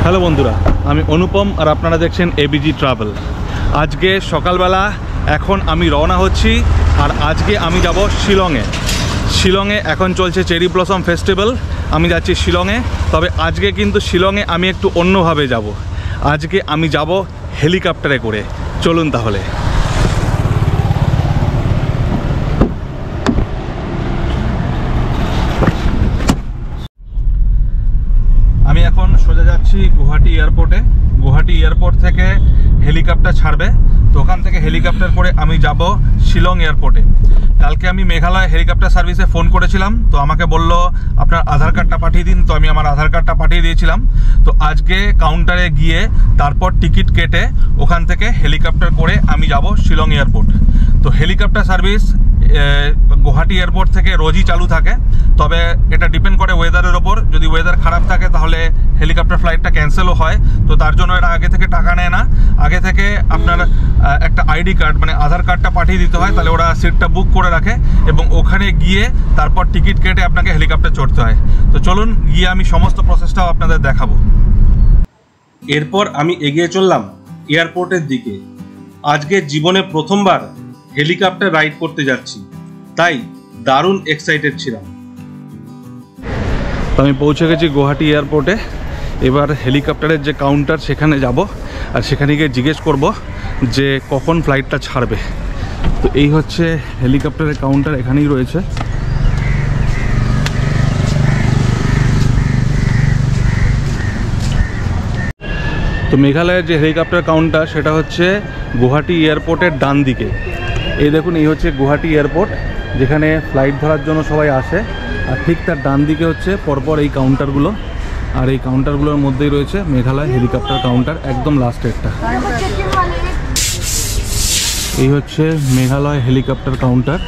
Hello বন্ধুরা, আমি অনুপম আর আপনারা দেখছেন এবিজি ট্রাভেল। আজকে সকালবেলা এখন আমি রওনা হচ্ছি আর আজকে আমি যাব শিলংয়ে এখন চলছে চেরি ব্লসম ফেস্টিভ্যাল। আমি যাচ্ছি শিলংয়ে, তবে আজকে কিন্তু শিলংয়ে আমি একটু অন্যভাবে যাব। আজকে আমি যাব হেলিকপ্টারে করে। চলুন তাহলে। আমি এখন সোজা যাচ্ছি গুয়াহাটি এয়ারপোর্টে। গুয়াহাটি এয়ারপোর্ট থেকে হেলিকপ্টার ছাড়বে, তো ওখান থেকে হেলিকপ্টার করে আমি যাব শিলং এয়ারপোর্টে। কালকে আমি মেঘালয় হেলিকপ্টার সার্ভিসে ফোন করেছিলাম, তো আমাকে বলল আপনার আধার কার্ডটা পাঠিয়ে দিন। তো আমি আমার আধার কার্ডটা পাঠিয়ে দিয়েছিলাম। তো আজকে কাউন্টারে গিয়ে তারপর টিকিট কেটে ওখান থেকে হেলিকপ্টার করে আমি যাব শিলং এয়ারপোর্ট। তো হেলিকপ্টার সার্ভিস গুয়াহাটি এয়ারপোর্ট থেকে রোজই চালু থাকে, তবে এটা ডিপেন্ড করে ওয়েদারের ওপর। যদি ওয়েদার খারাপ থাকে তাহলে হেলিকপ্টার ফ্লাইটটা ক্যান্সেলও হয়। তো তার জন্য এরা আগে থেকে টাকা নেয় না, আগে থেকে আপনার একটা আইডি কার্ড মানে আধার কার্ডটা পাঠিয়ে দিতে হয়, তাহলে ওরা সিটটা বুক করে রাখে এবং ওখানে গিয়ে তারপর টিকিট কেটে আপনাকে হেলিকপ্টার চড়তে হয়। তো চলুন গিয়ে আমি সমস্ত প্রসেসটাও আপনাদের দেখাবো। এরপর আমি এগিয়ে চললাম এয়ারপোর্টের দিকে। আজকে জীবনে প্রথমবার হেলিকপ্টার রাইড করতে যাচ্ছি, তাই দারুণ এক্সাইটেড ছিলাম। আমি পৌঁছে গেছি গুয়াহাটি এয়ারপোর্টে। এবার হেলিকপ্টারের যে কাউন্টার সেখানে যাব আর সেখানে গিয়ে জিজ্ঞেস করব যে কখন ফ্লাইটটা ছাড়বে। তো এই হচ্ছে হেলিকপ্টারের কাউন্টার, এখানেই রয়েছে। তো মেঘালয়ের যে হেলিকপ্টার কাউন্টার সেটা হচ্ছে গুয়াহাটি এয়ারপোর্টের ডান দিকে। এই দেখুন, এই হচ্ছে গুয়াহাটি এয়ারপোর্ট, যেখানে ফ্লাইট ধরার জন্য সবাই আসে। আর ঠিক তার ডান দিকে হচ্ছে পরপর এই কাউন্টারগুলো, আর এই কাউন্টারগুলোর মধ্যেই রয়েছে মেঘালয় হেলিকপ্টার কাউন্টার, একদম লাস্টেরটা। এই হচ্ছে Meghalaya helicopter counter,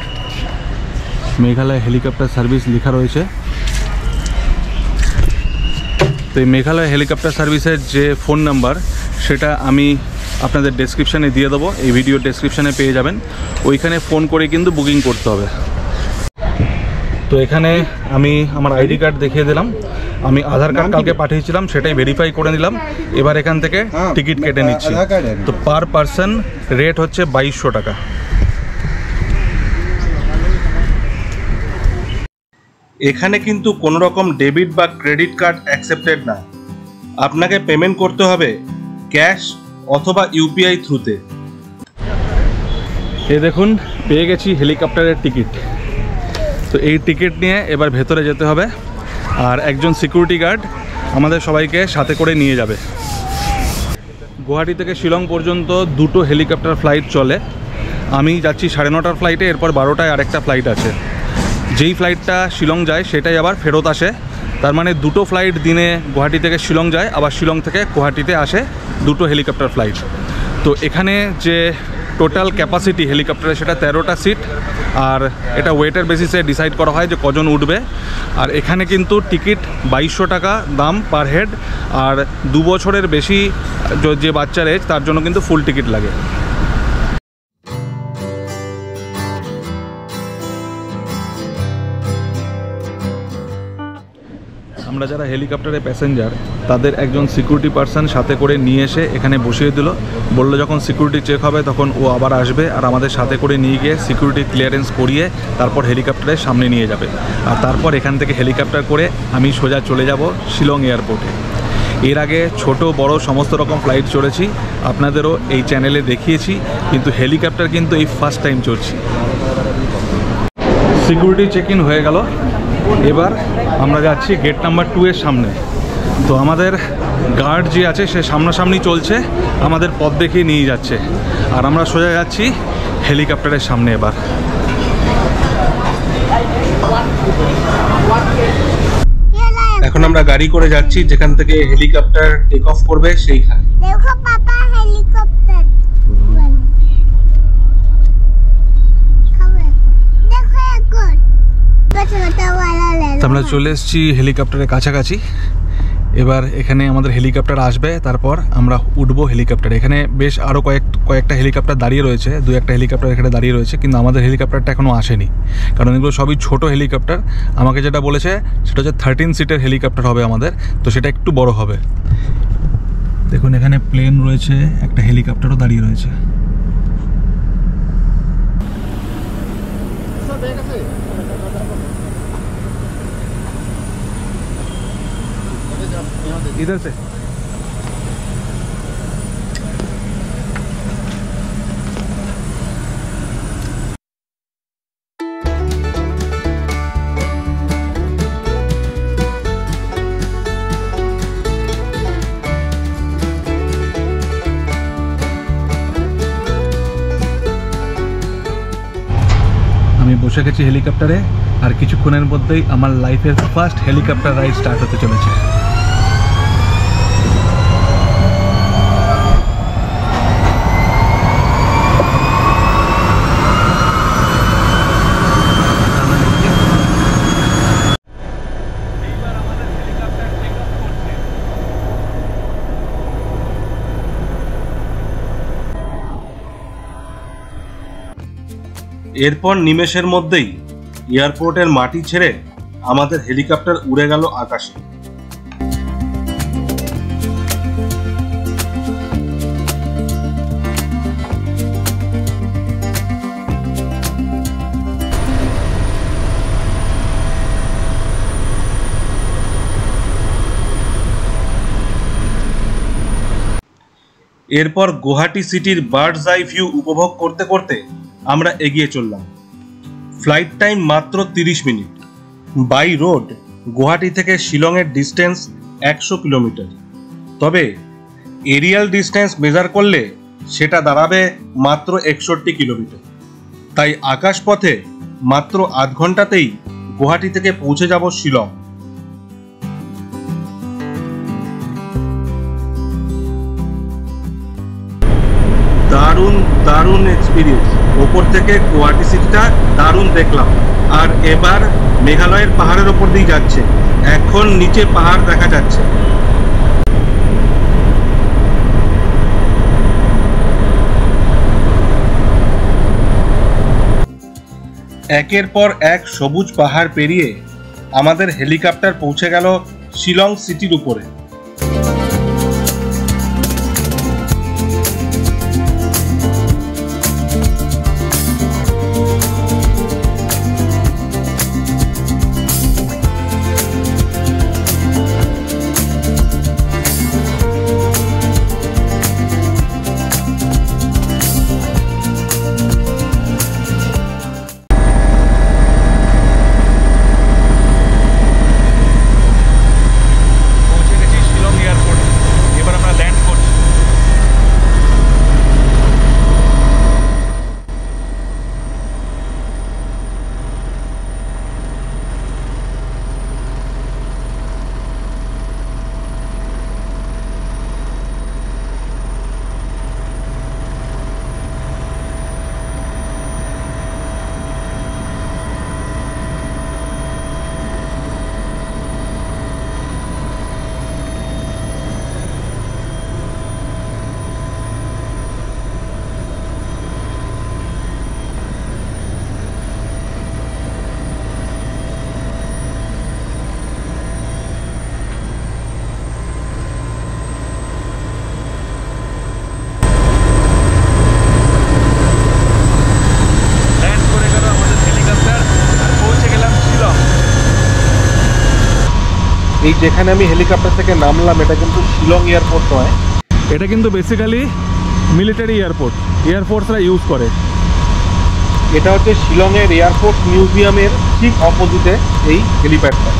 Meghalaya helicopter service লেখা রয়েছে। তো এই মেঘালয় হেলিকপ্টার সার্ভিসের যে ফোন নাম্বার সেটা আমি আপনাদের ডেসক্রিপশানে দিয়ে দেবো, এই ভিডিও ডেসক্রিপশানে পেয়ে যাবেন। ওইখানে ফোন করে কিন্তু বুকিং করতে হবে। তো এখানে আমি আমার আইডি কার্ড দেখিয়ে দিলাম, আমি আধার কার্ড কালকে পাঠিয়েছিলাম সেটাই ভেরিফাই করে নিলাম। এবার এখান থেকে টিকিট কেটে নিচ্ছি। তো পার পারসন রেট হচ্ছে 2200 টাকা। এখানে কিন্তু কোনো রকম ডেবিট বা ক্রেডিট কার্ড অ্যাকসেপ্টেড না, আপনাকে পেমেন্ট করতে হবে ক্যাশ অথবা ইউপিআই থ্রুতে। এই দেখুন, পেয়ে গেছি হেলিকপ্টারের টিকিট। তো এই টিকিট নিয়ে এবার ভেতরে যেতে হবে, আর একজন সিকিউরিটি গার্ড আমাদের সবাইকে সাথে করে নিয়ে যাবে। গুয়াহাটি থেকে শিলং পর্যন্ত দুটো হেলিকপ্টার ফ্লাইট চলে। আমি যাচ্ছি 9:30টার ফ্লাইটে, এরপর 12টায় আরেকটা ফ্লাইট আছে। যেই ফ্লাইটটা শিলং যায় সেটাই আবার ফেরত আসে। তার মানে দুটো ফ্লাইট দিনে গুয়াহাটি থেকে শিলং যায়, আবার শিলং থেকে গুয়াহাটিতে আসে দুটো হেলিকপ্টার ফ্লাইট। তো এখানে যে টোটাল ক্যাপাসিটি হেলিকপ্টারে সেটা 13টা সিট, আর এটা ওয়েটের বেসিসে ডিসাইড করা হয় যে কজন উঠবে। আর এখানে কিন্তু টিকিট 2200 টাকা দাম পার হেড, আর 2 বছরের বেশি যে বাচ্চার এজ তার জন্য কিন্তু ফুল টিকিট লাগে। আমরা যারা হেলিকপ্টারে প্যাসেঞ্জার তাদের একজন সিকিউরিটি পার্সন সাথে করে নিয়ে এসে এখানে বসিয়ে দিল। বললো যখন সিকিউরিটি চেক হবে তখন ও আবার আসবে আর আমাদের সাথে করে নিয়ে গিয়ে সিকিউরিটি ক্লিয়ারেন্স করিয়ে তারপর হেলিকপ্টারের সামনে নিয়ে যাবে। আর তারপর এখান থেকে হেলিকপ্টার করে আমি সোজা চলে যাব শিলং এয়ারপোর্টে। এর আগে ছোট বড় সমস্ত রকম ফ্লাইট চড়েছি, আপনাদেরও এই চ্যানেলে দেখিয়েছি, কিন্তু হেলিকপ্টার কিন্তু এই ফার্স্ট টাইম চড়ছি। সিকিউরিটি চেক ইন হয়ে গেল, এবার আমরা যাচ্ছি গেট নাম্বার 2 এর সামনে। তো আমাদের গার্ড যে আছে সে সামনাসামনি চলছে, আমাদের পথ দেখিয়ে নিয়ে যাচ্ছে, আর আমরা সোজা যাচ্ছি হেলিকপ্টারের সামনে। এবার এখন আমরা গাড়ি করে যাচ্ছি যেখান থেকে হেলিকপ্টার টেক অফ করবে সেইখানে। দেখো পাপা হেলিকপ্টার, আমরা চলে এসেছি হেলিকপ্টারের কাছাকাছি। এবার এখানে আমাদের হেলিকপ্টার আসবে, তারপর আমরা উঠবো হেলিকপ্টারে। এখানে বেশ আরও কয়েকটা হেলিকপ্টার দাঁড়িয়ে রয়েছে, 2-1টা হেলিকপ্টার এখানে দাঁড়িয়ে রয়েছে, কিন্তু আমাদের হেলিকপ্টারটা এখনও আসেনি, কারণ এগুলো সবই ছোট হেলিকপ্টার। আমাকে যেটা বলেছে সেটা হচ্ছে 13 সিটের হেলিকপ্টার হবে আমাদের, তো সেটা একটু বড় হবে। দেখুন এখানে প্লেন রয়েছে, একটা হেলিকপ্টারও দাঁড়িয়ে রয়েছে। इधर से আমি বসে গেছি হেলিকপ্টারে, আর কিছুক্ষণের মধ্যেই আমার লাইফের ফার্স্ট হেলিকপ্টার রাইড স্টার্ট হতে চলেছে। এরপর নিমেষের মধ্যেই এয়ারপোর্টের মাটি ছেড়ে আমাদের হেলিকপ্টার উড়ে গেল আকাশে। এরপর গুয়াহাটি সিটির বার্ডস আই ভিউ উপভোগ করতে করতে আমরা এগিয়ে চললাম। ফ্লাইট টাইম মাত্র 30 মিনিট। বাই রোড গুয়াহাটি থেকে শিলংয়ের ডিস্টেন্স 100 কিলোমিটার, তবে এরিয়াল ডিস্টেন্স মেজার করলে সেটা দাঁড়াবে মাত্র 61 কিলোমিটার। তাই আকাশপথে মাত্র আধ ঘন্টাতেই গুয়াহাটি থেকে পৌঁছে যাব শিলং। দারুণ দারুণ এক্সপিরিয়েন্স। ওপর থেকে গুয়াহাটি সিটিটা দারুণ দেখলাম। আর এবার মেঘালয়ের পাহাড়ের ওপর দিয়ে যাচ্ছে, এখন নিচে পাহাড় দেখা যাচ্ছে। একের পর এক সবুজ পাহাড় পেরিয়ে আমাদের হেলিকপ্টার পৌঁছে গেল শিলং সিটির উপরে। এই যেখানে আমি হেলিকপ্টার থেকে নামলাম এটা কিন্তু শিলং এয়ারপোর্ট নয়, এটা কিন্তু বেসিক্যালি মিলিটারি এয়ারপোর্ট, এয়ারফোর্সরা ইউজ করে। এটা হচ্ছে শিলংয়ের এয়ারপোর্ট মিউজিয়ামের ঠিক অপোজিটে এই হেলিপ্যাডটা।